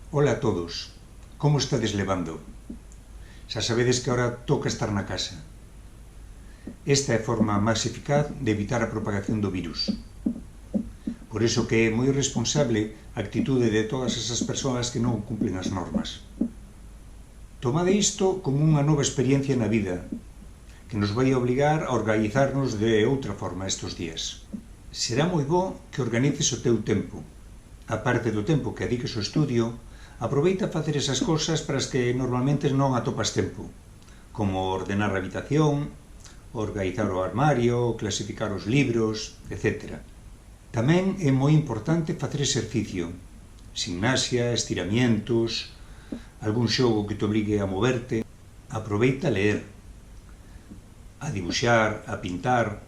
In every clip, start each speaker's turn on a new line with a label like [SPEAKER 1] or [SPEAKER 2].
[SPEAKER 1] Ola a todos, como estades levando? Xa sabedes que agora toca estar na casa. Esta é a forma máis eficaz de evitar a propagación do virus. Por iso que é moi responsable a actitude de todas esas persoas que non cumplen as normas. Tomade isto como unha nova experiencia na vida, que nos vai obligar a organizarnos de outra forma estes días. Será moi bo que organices o teu tempo. A parte do tempo que dediques ao estudio, aproveita a facer esas cousas para as que normalmente non atopas tempo, como ordenar a habitación, organizar o armario, clasificar os libros, etc. Tamén é moi importante facer exercicio, gimnasia, estiramientos, algún xogo que te obrigue a moverte. Aproveita a ler, a dibuixar, a pintar,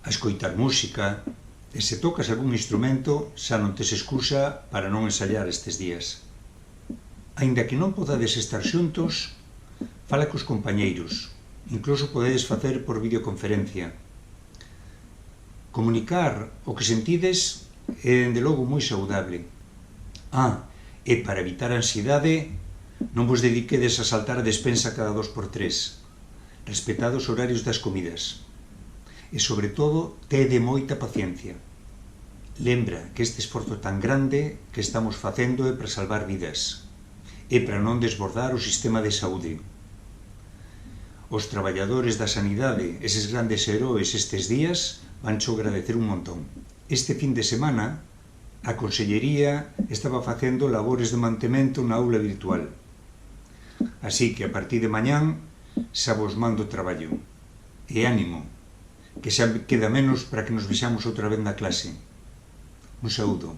[SPEAKER 1] a escoitar música, e se tocas algún instrumento xa non tes excusa para non ensaiar estes días. Aínda que non podades estar xuntos, fala cos compañeiros, incluso podedes facer por videoconferencia. Comunicar o que sentides é, dende logo, moi saudable. E para evitar a ansiedade, non vos dediquedes a saltar a despensa cada 2x3. Respetad os horarios das comidas. E, sobre todo, tede moita paciencia. Lembra que este esforzo tan grande que estamos facendo é para salvar vidas e para non desbordar o sistema de saúde. Os traballadores da sanidade, eses grandes heróis estes días, vancho agradecer un montón. Este fin de semana, a Consellería estaba facendo labores de mantemento na aula virtual. Así que a partir de mañán xa vos mando traballo. E ánimo, que xa queda menos para que nos vexamos outra vez na clase. Un saúdo.